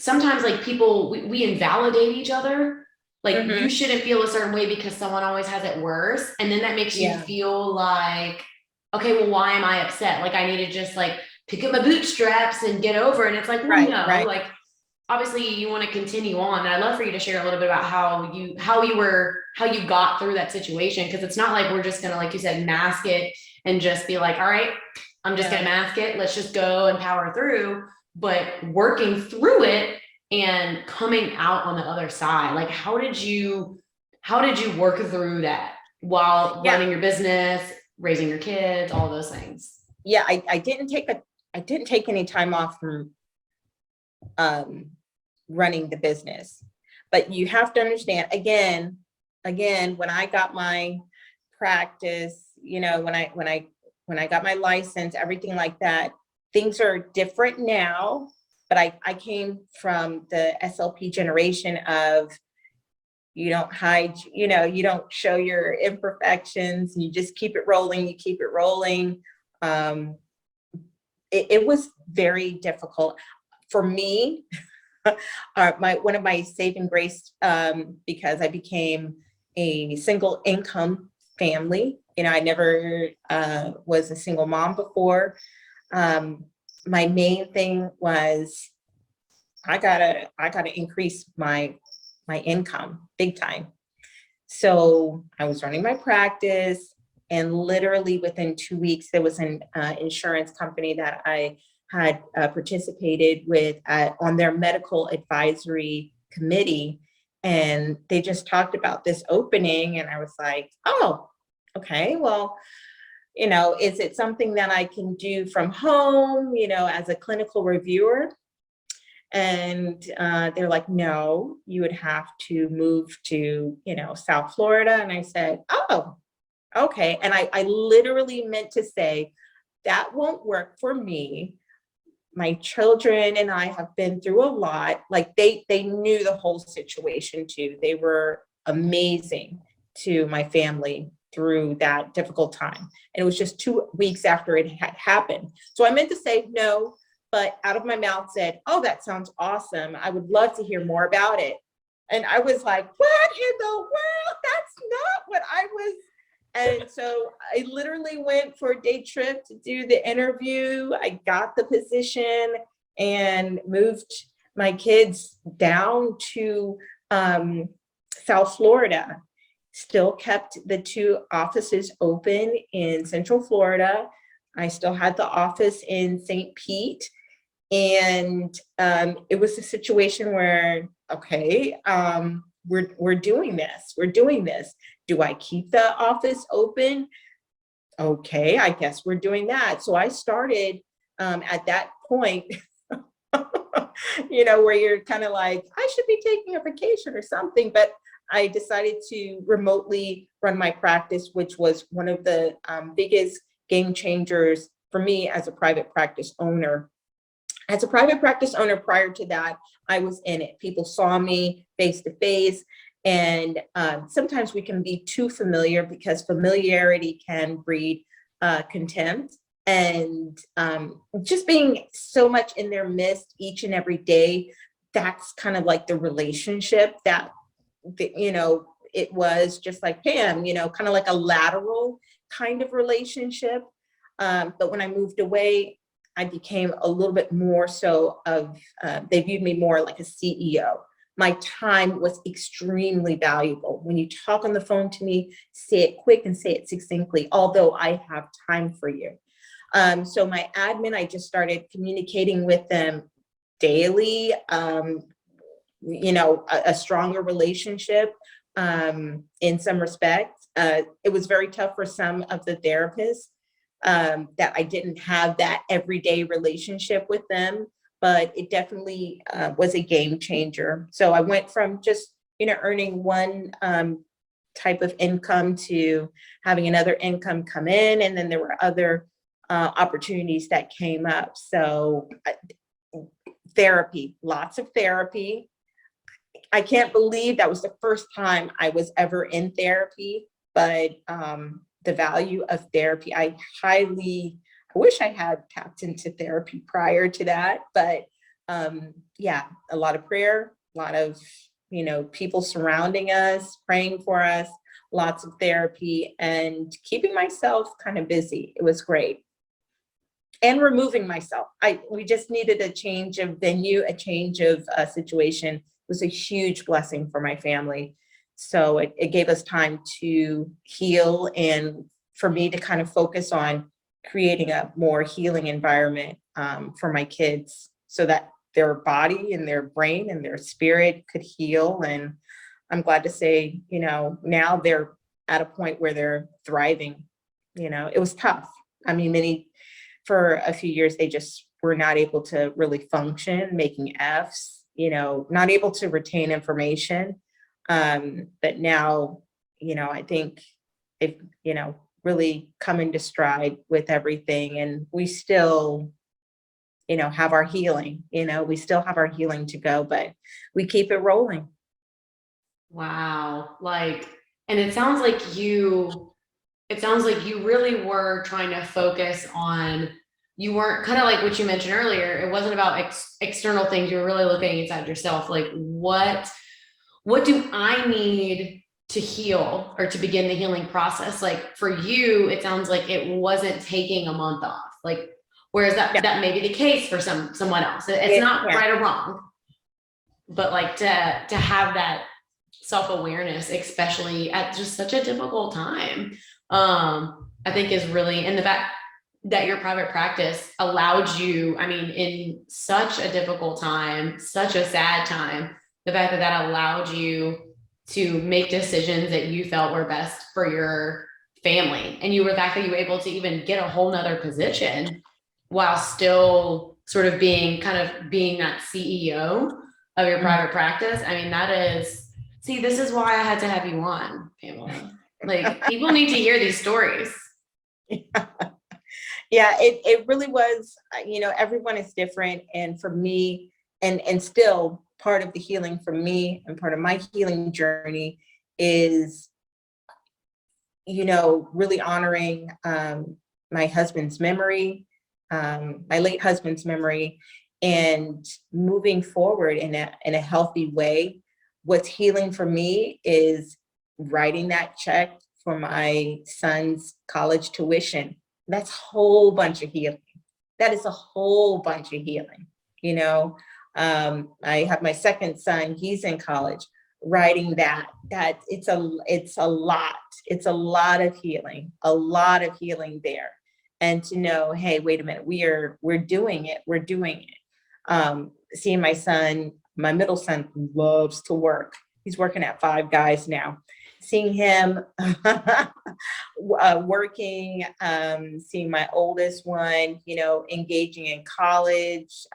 sometimes like people, we invalidate each other. Like, you shouldn't feel a certain way because someone always has it worse. And then that makes you feel like, okay, well, why am I upset? Like, I need to just like pick up my bootstraps and get over it. And it's like, well, no, like, obviously you want to continue on. And I'd love for you to share a little bit about how you got through that situation. Cause it's not like we're just going to, like you said, mask it and just be like, all right, I'm just going to mask it. Let's just go and power through. But working through it and coming out on the other side, like, how did you work through that while running your business, raising your kids, all those things? Yeah, I didn't take any time off from running the business, but you have to understand, again, when I got my practice, when I got my license, everything like that, things are different now. But I came from the SLP generation of, you don't hide, you don't show your imperfections, you just keep it rolling, It was very difficult for me. One of my saving grace, because I became a single income family. I never was a single mom before. My main thing was I gotta increase my income big time. So I was running my practice. And literally within 2 weeks, there was an insurance company that I had participated with on their medical advisory committee. And they just talked about this opening. And I was like, oh, okay, well, is it something that I can do from home, as a clinical reviewer? And they're like, no, you would have to move to, South Florida. And I said, oh, okay. And I literally meant to say, that won't work for me. My children and I have been through a lot. Like they knew the whole situation too. They were amazing to my family through that difficult time. And it was just 2 weeks after it had happened. So I meant to say no, but out of my mouth said, oh, that sounds awesome. I would love to hear more about it. And I was like, what in the world? That's not what I was. And so I literally went for a day trip to do the interview. I got the position and moved my kids down to South Florida. Still kept the 2 offices open in Central Florida. I still had the office in St. Pete. And it was a situation where, okay, we're doing this. We're doing this. Do I keep the office open? Okay, I guess we're doing that. So I started at that point, where you're kind of like, I should be taking a vacation or something. But I decided to remotely run my practice, which was one of the biggest game changers for me as a private practice owner. As a private practice owner prior to that, I was in it. People saw me face to face. And sometimes we can be too familiar because familiarity can breed contempt. And just being so much in their midst each and every day, that's kind of like the relationship that, it was just like Pam, kind of like a lateral kind of relationship. But when I moved away, I became a little bit more so of, they viewed me more like a CEO. My time was extremely valuable. When you talk on the phone to me, say it quick and say it succinctly, although I have time for you. So my admin, I just started communicating with them daily, a stronger relationship in some respects. It was very tough for some of the therapists that I didn't have that everyday relationship with them, but it definitely was a game changer. So I went from just, earning one type of income to having another income come in. And then there were other opportunities that came up. So therapy, lots of therapy. I can't believe that was the first time I was ever in therapy, but the value of therapy, I wish I had tapped into therapy prior to that, but yeah, a lot of prayer, a lot of, people surrounding us, praying for us, lots of therapy, and keeping myself kind of busy. It was great. And removing myself. We just needed a change of venue, a change of situation. It was a huge blessing for my family. So it gave us time to heal and for me to kind of focus on creating a more healing environment for my kids so that their body and their brain and their spirit could heal. And I'm glad to say, now they're at a point where they're thriving. It was tough. I mean, for a few years, they just were not able to really function, making Fs, not able to retain information. But now, I think they've, really come into stride with everything. And we still, have our healing, we still have our healing to go, but we keep it rolling. Wow. And it sounds like you really were trying to focus on, you weren't kind of like what you mentioned earlier. It wasn't about external things. You're really looking inside yourself. Like, what do I need to heal or to begin the healing process? Like for you, it sounds like it wasn't taking a month off. Like, whereas that may be the case for someone else. It's not right or wrong, but like to have that self-awareness, especially at just such a difficult time. I think is really, and the fact that your private practice allowed you, I mean, in such a difficult time, such a sad time, the fact that that allowed you to make decisions that you felt were best for your family. And you were, the fact that you were able to even get a whole nother position while still sort of being that CEO of your private practice. I mean, that is, see, this is why I had to have you on, Pamela. Like, people need to hear these stories. Yeah, it really was, everyone is different. And for me, and still part of the healing for me and part of my healing journey is, really honoring my husband's memory, my late husband's memory, and moving forward in a healthy way. What's healing for me is writing that check for my son's college tuition. That's a whole bunch of healing. That is a whole bunch of healing. I have my second son, he's in college, writing that it's a lot of healing there. And to know, hey, wait a minute, we're doing it. Seeing my son, my middle son loves to work. He's working at Five Guys now. Seeing him working, seeing my oldest one, engaging in college,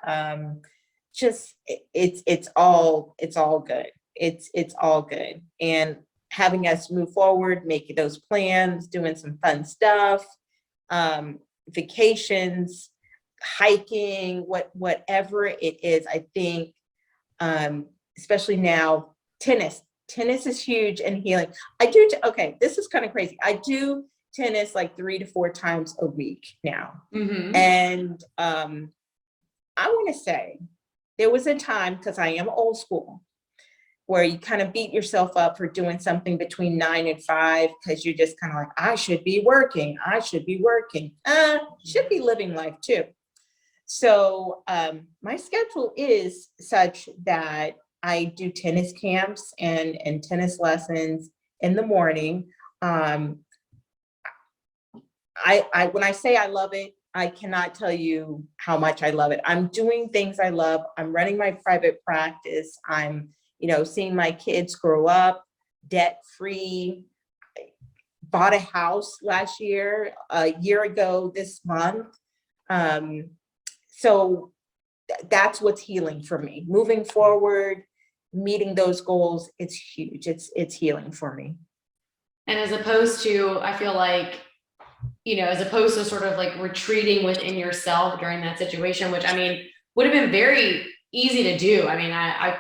just it's all good. It's all good. And having us move forward, making those plans, doing some fun stuff, vacations, hiking, whatever it is. I think, especially now, tennis is huge and healing. Okay, this is kind of crazy. I do tennis like 3 to 4 times a week now. And I want to say there was a time, because I am old school, where you kind of beat yourself up for doing something between 9 and 5, because you're just kind of like, I should be working. Should be living life too. So my schedule is such that I do tennis camps and tennis lessons in the morning. When I say I love it, I cannot tell you how much I love it. I'm doing things I love. I'm running my private practice. I'm, seeing my kids grow up debt-free. Bought a house last year, a year ago this month. So that's what's healing for me. Moving forward, meeting those goals, it's huge. It's healing for me. And as opposed to, I feel like, as opposed to sort of like retreating within yourself during that situation, which I mean, would have been very easy to do. I mean, I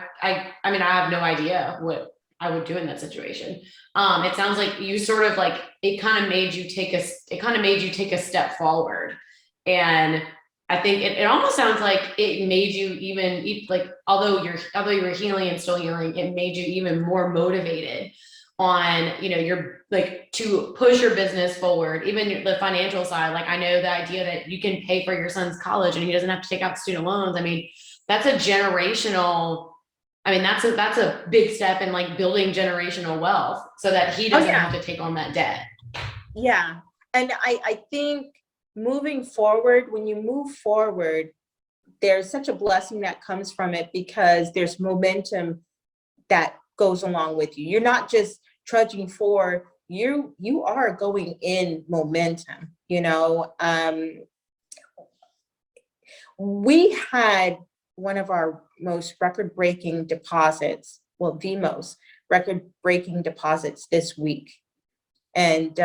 have no idea what I would do in that situation. It sounds like you sort of like, it kind of made you take a step forward. And I think it almost sounds like it made you even like, although you were healing and still healing, it made you even more motivated on, your like to push your business forward, even the financial side. Like, I know the idea that you can pay for your son's college and he doesn't have to take out student loans. I mean, that's a generational, that's a big step in like building generational wealth so that he doesn't have to take on that debt. Yeah. And I think moving forward, when you move forward, there's such a blessing that comes from it, because there's momentum that goes along with you. You're not just trudging forward, you are going in momentum. We had one of our most record-breaking deposits, well, the most record-breaking deposits this week. And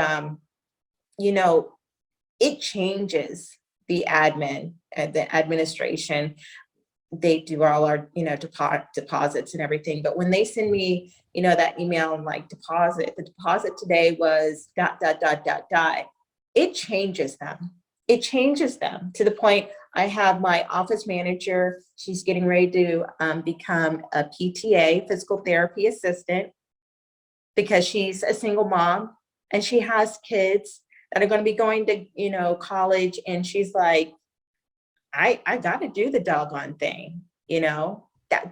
it changes the admin and the administration. They do all our, deposits and everything. But when they send me, that email and like the deposit today was ... It changes them. It changes them to the point I have my office manager. She's getting ready to become a PTA, physical therapy assistant, because she's a single mom and she has kids that are going to be going to, college. And she's like, I got to do the doggone thing.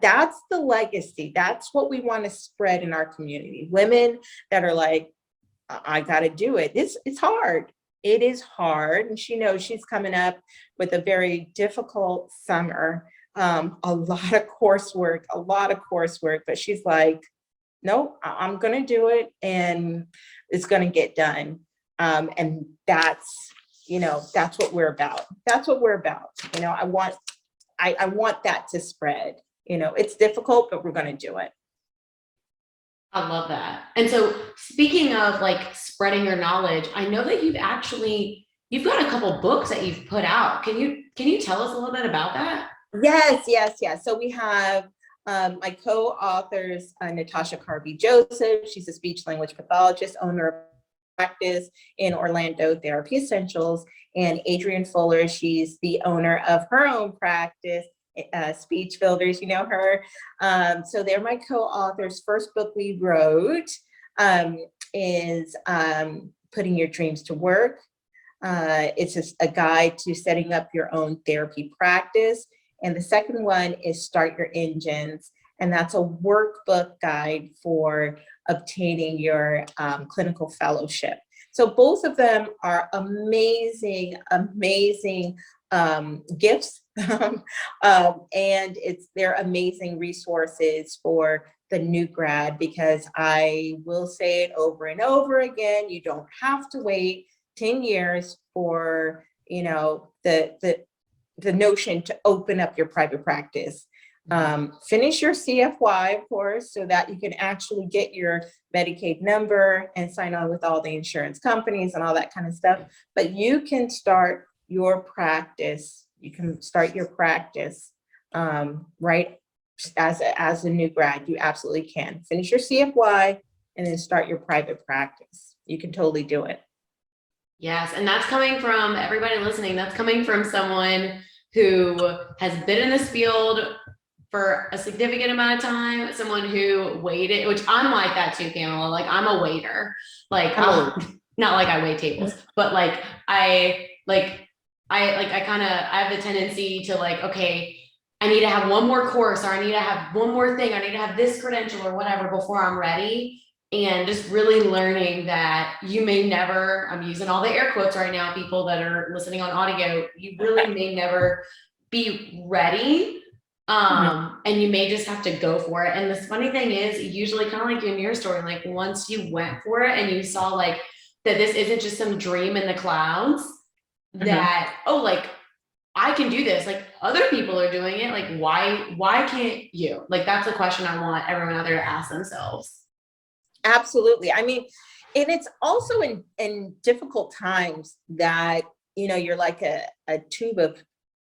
That's the legacy. That's what we want to spread in our community. Women that are like, I got to do it. It's hard. It is hard. And she knows she's coming up with a very difficult summer. A lot of coursework, but she's like, no, I'm going to do it and it's going to get done. And that's what we're about. That's what we're about. I want that to spread. It's difficult, but we're going to do it. I love that. And so speaking of like spreading your knowledge, I know that you've got a couple books that you've put out. Can you tell us a little bit about that? Yes. So we have my co-authors, Natasha Carby-Joseph. She's a speech language pathologist, owner of practice in Orlando, Therapy Essentials, and Adrienne Fuller. She's the owner of her own practice, Speech Builders. You know her. So they're my co-authors. First book we wrote is Putting Your Dreams to Work. It's just a guide to setting up your own therapy practice. And the second one is Start Your Engines. And that's a workbook guide for obtaining your clinical fellowship. So both of them are amazing gifts. And they're amazing resources for the new grad, because I will say it over and over again, you don't have to wait 10 years for, the notion to open up your private practice. Finish your CFY, of course, so that you can actually get your Medicaid number and sign on with all the insurance companies and all that kind of stuff. But you can start your practice. Right as a new grad. You absolutely can. Finish your CFY and then start your private practice. You can totally do it. Yes. And that's coming from everybody listening. That's coming from someone who has been in this field for a significant amount of time, someone who waited, which I'm like that too, Pamela. Like I'm a waiter, like not like I wait tables, but like I have the tendency to like, okay, I need to have one more course, or I need to have one more thing. I need to have this credential or whatever before I'm ready. And just really learning that you may never, I'm using all the air quotes right now, people that are listening on audio, you really may never be ready. And you may just have to go for it. And the funny thing is, usually kind of like in your story, like once you went for it and you saw like that this isn't just some dream in the clouds, that, oh, like I can do this, like other people are doing it. Like, why can't you? Like, that's a question I want everyone out there to ask themselves. Absolutely. I mean, and it's also in difficult times that, you're like a tube of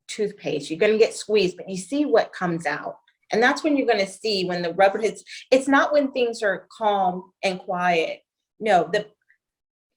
toothpaste. You're going to get squeezed, but you see what comes out. And that's when you're going to see when the rubber hits. It's not when things are calm and quiet. No,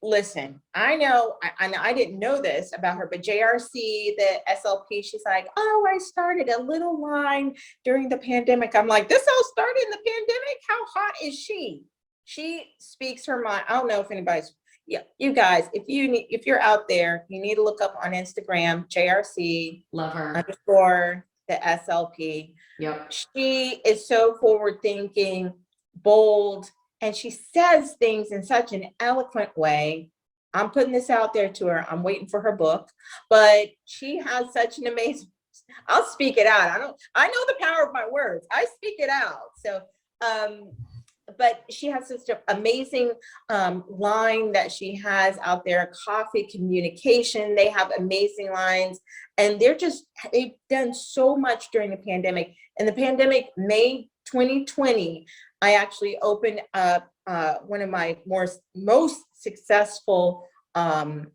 listen, I know, I didn't know this about her, but JRC, the SLP, she's like, oh, I started a little line during the pandemic. I'm like, this all started in the pandemic? How hot is she? She speaks her mind. I don't know if anybody's, you guys, if you're out there, you need to look up on Instagram, JRC. Love her. _ the SLP. Yep. She is so forward thinking, bold, and she says things in such an eloquent way. I'm putting this out there to her. I'm waiting for her book, but she has such an amazing, I'll speak it out. I know the power of my words. I speak it out. So, but she has such an amazing line that she has out there, Coffee Communication. They have amazing lines, and they've done so much during the pandemic. In the pandemic, May 2020, I actually opened up one of my most successful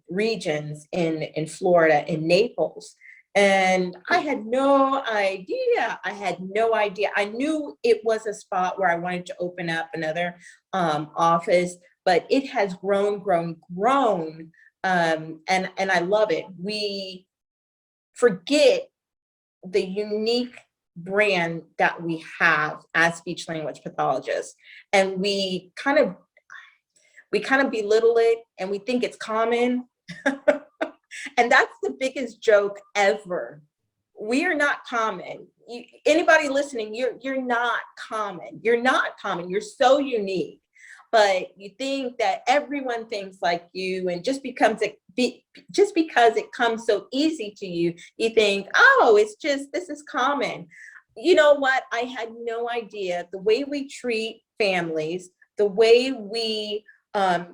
regions in Florida, in Naples. And I had no idea. I knew it was a spot where I wanted to open up another office, but it has grown. And I love it. We forget the unique brand that we have as speech language pathologists. And we kind of belittle it and we think it's common. And that's the biggest joke ever. We are not common. Anybody listening, you're not common. You're not common. You're so unique. but you think that everyone thinks like you, and just because it comes so easy to you, you think, oh, this is common. You know what? I had no idea the way we treat families, the way we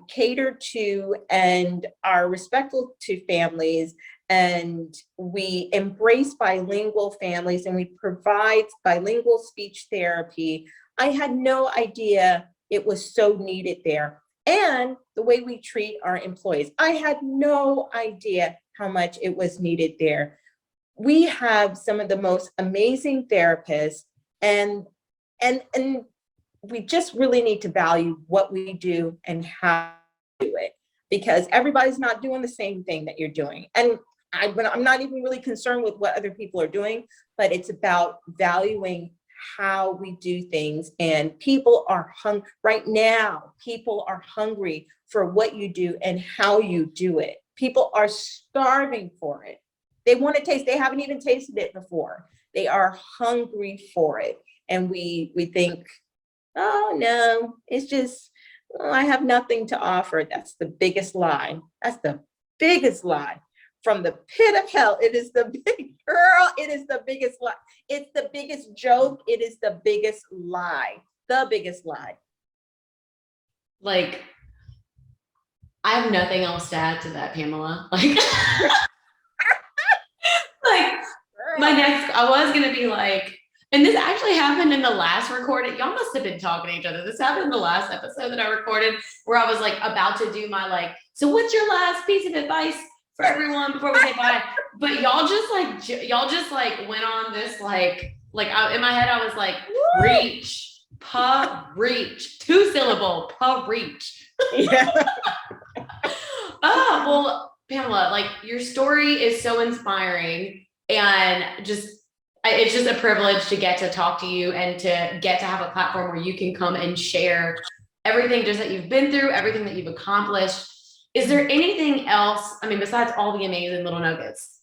cater to and are respectful to families, and we embrace bilingual families, and we provide bilingual speech therapy. I had no idea it was so needed there. And the way we treat our employees, I had no idea how much it was needed there. We have some of the most amazing therapists, and we just really need to value what we do and how we do it, because everybody's not doing the same thing that you're doing. And I'm not even really concerned with what other people are doing, but it's about valuing how we do things. And people are right now, people are hungry for what you do and how you do it. People are starving for it. They want to taste, they haven't even tasted it before. They are hungry for it. And we think, oh no, it's just, oh, I have nothing to offer. That's the biggest lie. That's the biggest lie. From the pit of hell, it is the biggest lie. It's the biggest joke. It is the biggest lie. The biggest lie. Like, I have nothing else to add to that, Pamela. Like, I was gonna be like, and this actually happened in the last recording. Y'all must have been talking to each other. This happened in the last episode that I recorded, where I was like about to do my like, so what's your last piece of advice for everyone before we say bye? But y'all just like went on this like in my head I was like, reach, reach, 2-syllable, reach. Yeah. Oh, well, Pamela, like your story is so inspiring, and it's just a privilege to get to talk to you and to get to have a platform where you can come and share everything just that you've been through, everything that you've accomplished. Is there anything else, I mean, besides all the amazing little nuggets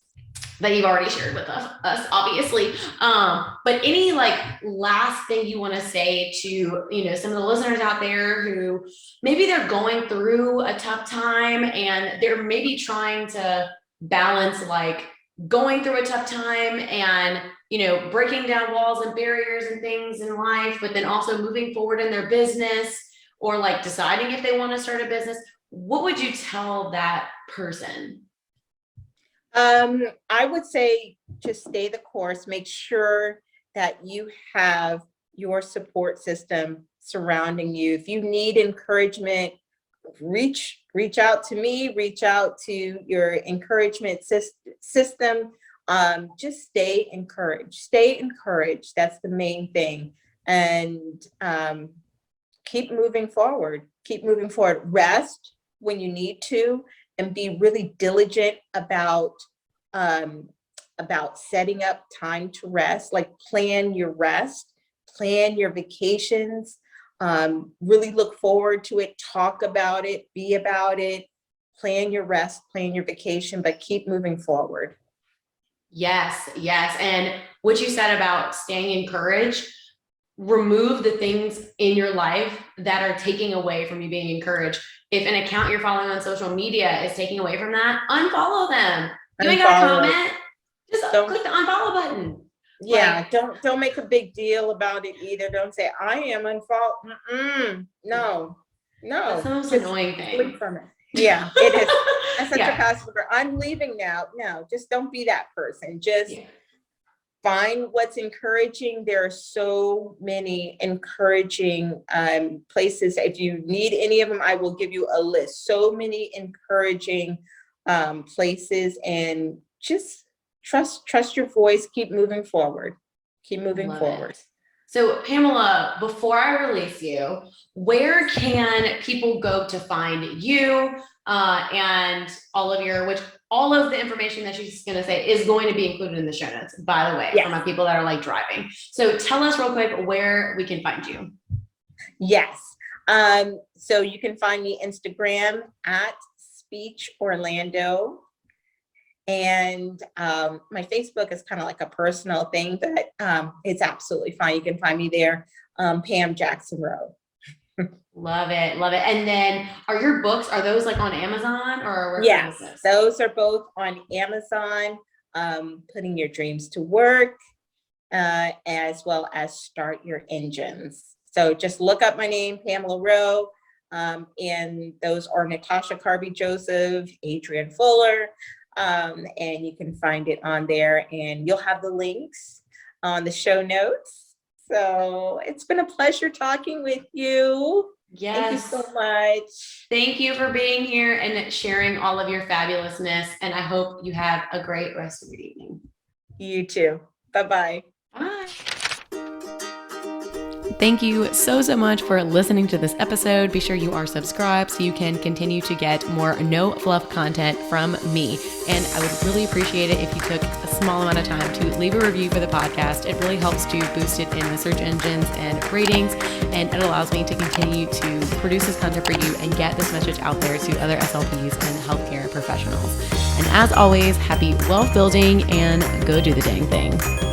that you've already shared with us obviously, but any like last thing you want to say to, you know, some of the listeners out there who maybe they're going through a tough time and they're maybe trying to balance like going through a tough time and, you know, breaking down walls and barriers and things in life, but then also moving forward in their business, or like deciding if they want to start a business? What would you tell that person? I would say just stay the course. Make sure that you have your support system surrounding you. If you need encouragement, reach out to me, reach out to your encouragement system. Just stay encouraged. That's the main thing. And keep moving forward. Rest when you need to, and be really diligent about setting up time to rest. Like, plan your rest, plan your vacations, really look forward to it, talk about it, be about it, plan your rest, plan your vacation, but keep moving forward. Yes. And what you said about staying encouraged, remove the things in your life that are taking away from you being encouraged. If an account you're following on social media is taking away from that, unfollow them. You ain't got to comment. Just click the unfollow button. Yeah, like, don't make a big deal about it either. Don't say I am unfollowed. No. That's the most annoying thing. Leave from it. Yeah, it is. That's such a customer. I'm leaving now. No, just don't be that person. Just find what's encouraging. There are so many encouraging places. If you need any of them, I will give you a list. So many encouraging places, and just trust your voice. Keep moving forward. So Pamela, before I release you, where can people go to find you and all of the information that she's going to say is going to be included in the show notes, by the way, for my people that are like driving. So tell us real quick where we can find you. Yes. So you can find me Instagram at Speech Orlando. And my Facebook is kind of like a personal thing, but it's absolutely fine. You can find me there, Pam Jackson Rowe. Love it. Love it. And then are your books, are those like on Amazon or where can I Yes, get those? those are both on Amazon, Putting Your Dreams to Work, as well as Start Your Engines. So just look up my name, Pamela Rowe, and those are Natasha Carby-Joseph, Adrian Fuller, and you can find it on there, and you'll have the links on the show notes. So it's been a pleasure talking with you. Thank you Yes. so much. Thank you for being here and sharing all of your fabulousness. And I hope you have a great rest of your evening. You too. Bye-bye. Bye. Thank you so much for listening to this episode. Be sure you are subscribed so you can continue to get more no fluff content from me. And I would really appreciate it if you took a small amount of time to leave a review for the podcast. It really helps to boost it in the search engines and ratings, and it allows me to continue to produce this content for you and get this message out there to other SLPs and healthcare professionals. And as always, happy wealth building and go do the dang thing.